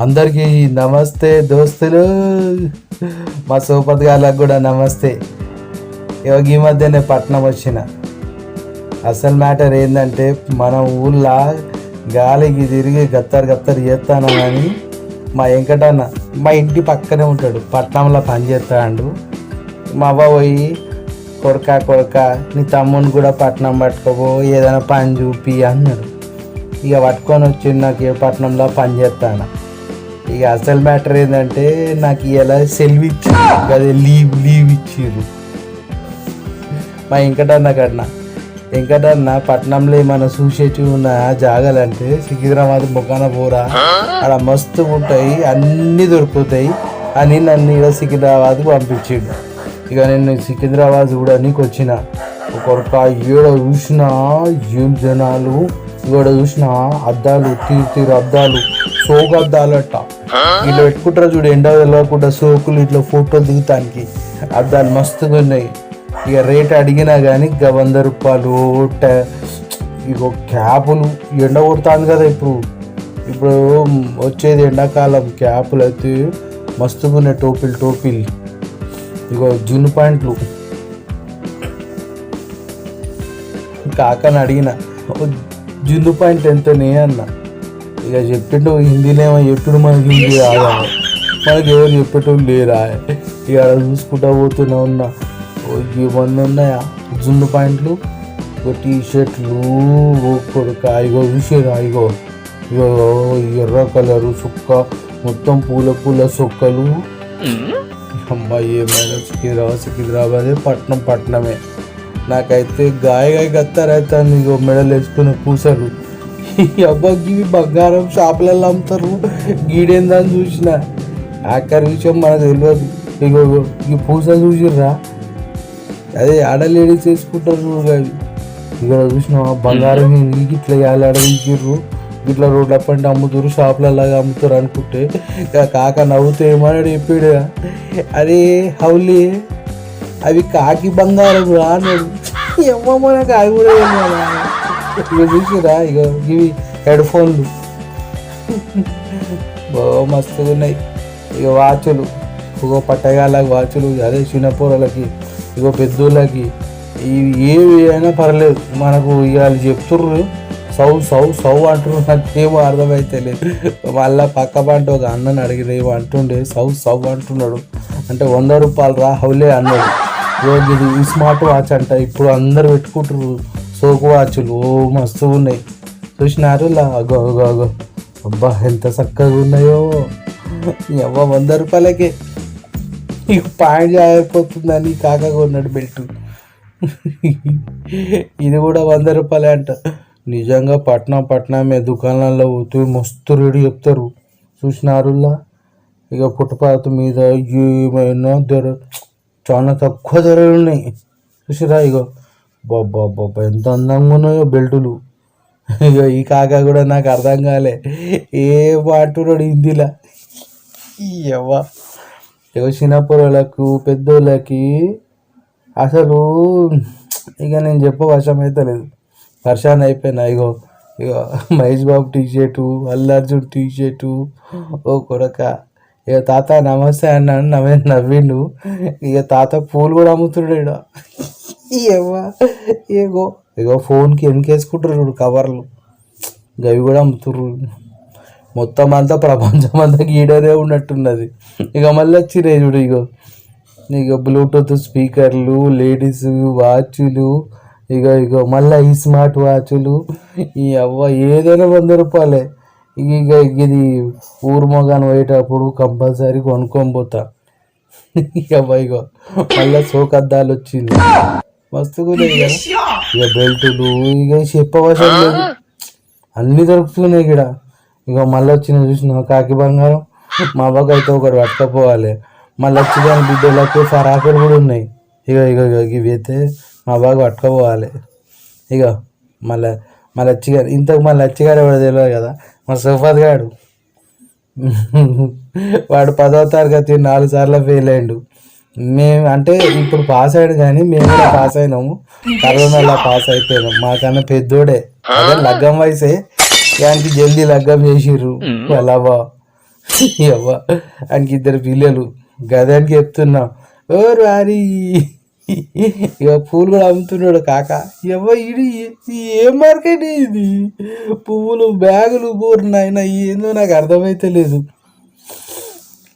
అందరికీ నమస్తే దోస్తులు, మా సోపత్ గారికి కూడా నమస్తే. ఈ మధ్యనే పట్నం వచ్చిన. అసలు మ్యాటర్ ఏంటంటే, మన ఊళ్ళో గాలికి తిరిగి గత్తరు గత్తరు చేస్తాను కానీ మా వెంకటన్న మా ఇంటి పక్కనే ఉంటాడు, పట్నంలో పని చేస్తాడు. మా అవ్వ పోయి కొరక నీ తమ్ముని కూడా పట్నం పట్టుకోపో, ఏదైనా పని చూపి అన్నాడు. ఇక పట్టుకొని వచ్చి నాకు ఏ పట్నంలో పని చేస్తాను. ఇక అసలు మ్యాటర్ ఏంటంటే, నాకు ఇలా సెలవు ఇచ్చారు, అదే లీవ్ ఇచ్చిర్రు మా వెంకటన్న పట్నంలో ఏమైనా చూసేటి ఉన్న జాగాలంటే సికింద్రాబాద్ బొక్కన పోరా, అక్కడ మస్తు ఉంటాయి, అన్నీ దొరుకుతాయి అని నన్ను ఇక్కడ సికింద్రాబాద్ పంపించాడు. ఇక నేను సికింద్రాబాద్ చూడడానికి వచ్చిన. ఒకరిక ఏడ చూసినా ఏం జనాలు, ఇక్కడ చూసిన అద్దాలు తీరు అద్దాలు, సోకు అద్దాలట. ఇట్లా పెట్టుకుంటారు చూడు, ఎండ వెళ్ళకుండా సోకులు ఇట్లా ఫోటోలు దిగుతానికి అద్దాలు మస్తుగా ఉన్నాయి. ఇక రేట్ అడిగినా కానీ ఇక 100 రూపాయలు. ఇగో క్యాపులు, ఎండ కొడుతుంది కదా ఇప్పుడు వచ్చేది ఎండాకాలం, క్యాపులు అయితే మస్తుగా ఉన్నాయి. టోపీలు ఇగో జున్ను పాయింట్లు. కాకని అడిగిన జున్ను పాయింట్ ఎంతనే అన్న. ఇక చెప్పిండు హిందీలేమో చెప్పిండు, మనకి హిందీ రాదా, మనకి ఎవరు చెప్పేటోళ్ళు లేరా. ఇక చూసుకుంటా పోతూనే ఉన్నా. ఇవన్నీ ఉన్నాయా జున్ను పాయింట్లు, టీ షర్ట్లు, కొడుక ఇగో చూసారా, ఇగో ఎర్ర కలరు చొక్క, మొత్తం పూల చొక్కలు. అమ్మాయి ఏమైనా సికింద్రాబాదే పట్నమే. నాకైతే గాయ గత్తారైతాను. ఇగో మెడలు వేసుకునే పూసలు, అబ్బాయి బంగారం షాపులలో అమ్ముతారు, గీడేందని చూసిన. ఆఖరి విషయం మనకు తెలియదు. ఇగో ఈ పూసలు చూసిర్రా, అదే ఆడ లేడీస్ వేసుకుంటారు. ఇక్కడ చూసిన బంగారం ఇట్లా ఏలాడదీసిర్రు, ఇట్లా రోడ్ల పంట అమ్ముతారు, షాపులలాగా అమ్ముతారు అనుకుంటే కాక నవ్వుతూ ఏమన్నాడు చెప్పాడు, అరే హౌలీ అవి కాకి బంగారం రా అన్నాడు. ఏమో మనకు అవి కూడా ఏమన్నా. ఇక చూసిరా, ఇక ఇవి హెడ్ ఫోన్లు బాగా మస్తుగా ఉన్నాయి. ఇక వాచులు, ఇక పట్టగాళ్ళకి వాచులు, అదే చిన్నపూరలకి, ఇగో పెద్దోళ్ళకి, ఇవి ఏవి అయినా పర్లేదు మనకు. ఇక వాళ్ళు చెప్తుర్రు సౌ అంటున్నారు, నాకేమో అర్థమైతే లేదు. మళ్ళీ పక్క పంట ఒక అన్నని అడిగిన ఏమో అంటుండే, సౌ అంటున్నాడు. అంటే 100 రూపాయలు రా హౌలే అన్నాడు. ఇది ఈ స్మార్ట్ వాచ్ అంట, ఇప్పుడు అందరు పెట్టుకుంటారు సోకు వాచ్లు, ఓ మస్తుగా ఉన్నాయి. చూసినారు అగో అబ్బా ఎంత చక్కగా ఉన్నాయో. అవ్వ 100 రూపాయలకే ఇక పాయింట్ అయిపోతుందని కాక కొన్నాడు బెల్ట్. ఇది కూడా 100 రూపాయలే అంట. నిజంగా పట్నమే దుకాణాల్లో పోతే మస్తు రేటు చెప్తారు. చూసినారులా, ఇక ఫుట్పాత్ మీద ఏమైనా చాలా తక్కువ ధరలు ఉన్నాయి. చూసిరా, ఇగో బాబా ఎంత అందంగా ఉన్నాయో బెల్టులు. ఇక ఈ కాక కూడా నాకు అర్థం కాలే, ఏ అంటున్నాడు హిందీలా. ఎవ్వ ఇక చిన్నపూరలకు పెద్దోళ్ళకి అసలు ఇక నేను వశం అయితే లేదు, వర్షాన్ని అయిపోయినా. ఇగో మహేష్ బాబు టీషర్టు, అల్లు అర్జున్ టీషర్టు, ఓ కొడక. ఇక తాత నమస్తే అన్నాను, నవ్విండు. ఇక తాత పూలు కూడా అమ్ముతున్నాడు. ఇగో ఫోన్కి వెనకేసుకుంటారు చూడు కవర్లు, అవి కూడా అమ్ముతుర్రు. మొత్తం అంతా ప్రపంచం అంతా గీడనే ఉన్నట్టున్నది. ఇక మళ్ళీ వచ్చినాయి చూడు, ఇక బ్లూటూత్ స్పీకర్లు, లేడీస్ వాచ్లు, ఇక మళ్ళీ ఈ స్మార్ట్ వాచ్లు. ఈ అవ్వ ఏదైనా 100 రూపాయలే. ఇక ఇది ఊరు మొగాను పోయేటప్పుడు కంపల్సరీ కొనుక్కొని పోతా. ఇక మళ్ళీ సోకద్దాలు వచ్చింది, మస్తుగా లేదు కదా. ఇక బెల్టులు, ఇక చెప్పవసరం లేదు, అన్నీ దొరుకుతున్నాయి ఇక్కడ. ఇక మళ్ళీ వచ్చిన చూసిన కాకి బంగారం, మా అవ్వకి అయితే ఒకటి పట్టుకపోవాలి. మళ్ళీ వచ్చి దాని బిడ్డలకి ఫరాకులు కూడా ఉన్నాయి. ఇక ఇవి అయితే మా అవ్వకి పట్టుకపోవాలి. ఇక మళ్ళీ వచ్చిగారు, ఇంతకు మళ్ళీ వచ్చిగారు ఎవరు తెలియదు కదా, మా సోఫాద్ గాడు. వాడు 10వ తరగతి 4 సార్లు ఫెయిల్ అయ్యిండు. మేము అంటే ఇప్పుడు పాస్ అయ్యాడు కానీ మేము కూడా పాస్ అయినాము, కరోనాలో పాస్ అయిపోయినాం. మాకన్నా పెద్దోడే, అదే లగ్గం వయసే, దానికి జల్దీ లగ్గం చేసిర్రు. అలా అవ్వ ఆయనకి 2 పిల్లలు గదానికి చెప్తున్నా ఓ రారి ఇక పూలు కూడా అమ్ముతున్నాడు కాక. ఎవ్వ ఇది ఏం మార్కెట్ ఇది, పువ్వులు బ్యాగులు బోర్నాయన ఏందో నాకు అర్థమైతే లేదు.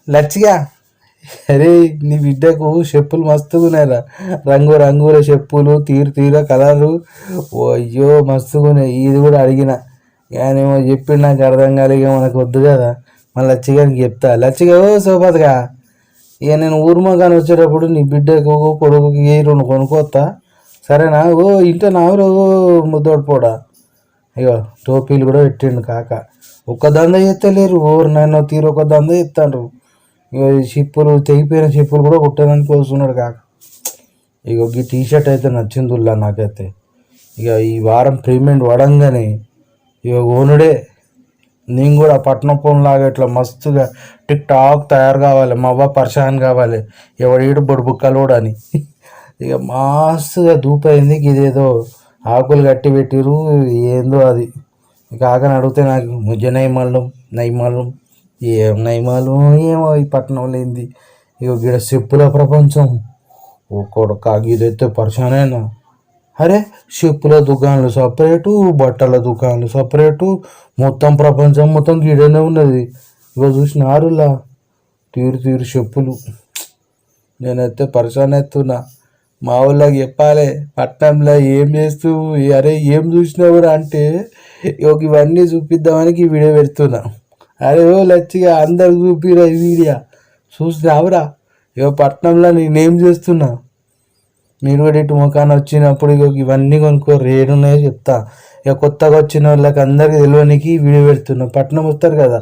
లచ్చిగా అరే నీ బిడ్డకు చెప్పులు మస్తుగున్నాయిరా, రంగు రంగుల చెప్పులు, తీర కలరు, ఓ అయ్యో మస్తుగున్నాయి. ఇది కూడా అడిగిన ఏమో చెప్పిండు నాకు అర్థం కాలేక మనకు వద్దు కదా. మళ్ళీ లచ్చిగానికి చెప్తా, లచ్చిగా ఓ సోపతిగా ఇక నేను ఊర్మగాని వచ్చేటప్పుడు నీ బిడ్డకు కొడుకుకి 2 కొనుక్కొస్తా సరేనా. ఓ ఇంట నావురు ముద్దోడిపోడా. ఇగో టోపీలు కూడా పెట్టిండు కాక. ఒక్క దంద ఎత్తలేరు ఊరు నన్ను తీరు ఒక దంద ఎత్తాండ్రు. ఇక చెప్పులు తెగిపోయిన చెప్పులు కూడా కుట్టడానికి వస్తున్నాడు కాక. ఇక ఈ టీషర్ట్ అయితే నచ్చిందిలా నాకైతే. ఇక ఈ వారం పేమెంట్ పడంగానే ఇక ఓనుడే నేను కూడా పట్నం పొంలాగా ఇట్లా మస్తుగా టిక్ టాక్ తయారు కావాలి, మా అవ్వ పరిశాన్ కావాలి, ఎవడీడు బొడుపు కలోడని. ఇక మస్తుగా దూపైంది. ఇదేదో ఆకులు కట్టి పెట్టిరు ఏందో అది. ఇక ఆకని అడిగితే నాకు ముజ్జ నైమాలం ఏం నైమాలు ఏమో ఈ పట్టణంలో ఏంది. ఇక గిడ చెప్పుల ప్రపంచం ఓ కొడుక ఇదైతే పరిశానైనా. అరే చెప్పుల దుకాణాలు సపరేటు, బట్టల దుకాణాలు సపరేటు, మొత్తం ప్రపంచం మొత్తం గీడనే ఉన్నది. ఇక చూసినారులా తీరు చెప్పులు. నేనైతే పరిశాన్ అవుతున్నా. మా ఊళ్ళకి చెప్పాలి పట్టణంలో ఏం చేస్తూ అరే ఏం చూసినావురా అంటే ఇవన్నీ చూపిద్దామని ఈ వీడియో పెడుతున్నా. అరే ఓ లచ్చిగా అందరు చూపిరా ఈ వీడియో చూసినావురా. ఇక పట్టణంలో నేనేం చేస్తున్నా మీరు కూడా ఇటు ముఖాన్ని వచ్చినప్పుడు ఇవన్నీ కొనుక్కో రేటు ఉన్నాయో చెప్తా. ఇక కొత్తగా వచ్చిన వాళ్ళకి అందరికి తెలియనికి వీడియో పెడుతున్నా. పట్టణం వస్తారు కదా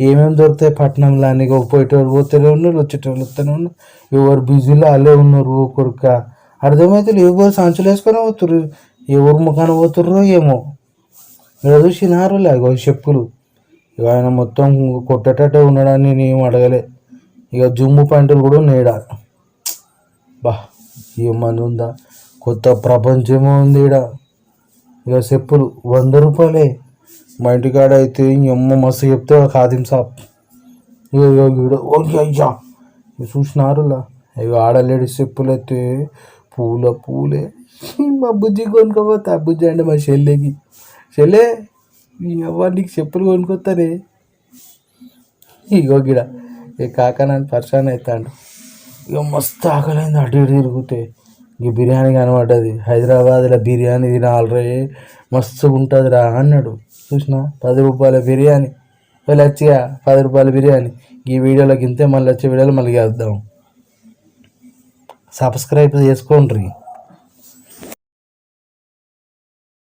ఏమేమి దొరుకుతాయి పట్టణంలో అని. పోయేటోళ్ళు పోతూనే ఉన్నారు, వచ్చేటోళ్ళు వస్తూనే ఉన్నారు. ఎవరు బిజీలో అల్లే ఉన్నారు కొడుక అర్థమైతే. ఎవరు సంచులు వేసుకొని పోతుర్రు, ఎవరు ముఖాన్ని పోతుర్రో ఏమో. ఇక్కడ చూసినారు లేక చెప్పులు. ఇక ఆయన మొత్తం కొట్టేటట్టే ఉన్నాడని నేనేం అడగలే. ఇక జుమ్ము ప్యాంటులు కూడా ఉన్నాయిడ. బా ఏమని ఉందా, కొత్త ప్రపంచమో ఉంది ఈడ. ఇక చెప్పులు 100 రూపాయలే. మా ఇంటికాడ అయితే అమ్మ మస్తు చెప్తే ఖాదిం సాబ్. ఇక ఓకే అయ్యా చూసినారులా. ఇక ఆడ లేడీస్ చెప్పులు అయితే పూలే. మా బుజ్జి కొనుక్కోపోతా. బుజ్జి అంటే మా చెల్లె నీకు చెప్పులు కొనుక్కొస్తానే. ఇగో గిడ ఇక కాక నన్ను పరిశాన్ అవుతాడు. ఇక మస్తు ఆకలైంది అటు ఇటు తిరిగితే. ఇక బిర్యానీ కనబడ్డది. హైదరాబాద్లో బిర్యానీ తినాలరే మస్తుగా ఉంటుంది రా అన్నాడు. చూసిన 10 రూపాయల బిర్యానీ. లచ్చిగా 10 రూపాయల బిర్యానీ. ఈ వీడియోలోకి ఇంతే. మళ్ళీ వచ్చే వీడియోలో మళ్ళీ చేద్దాం. సబ్స్క్రైబ్ చేసుకోండి.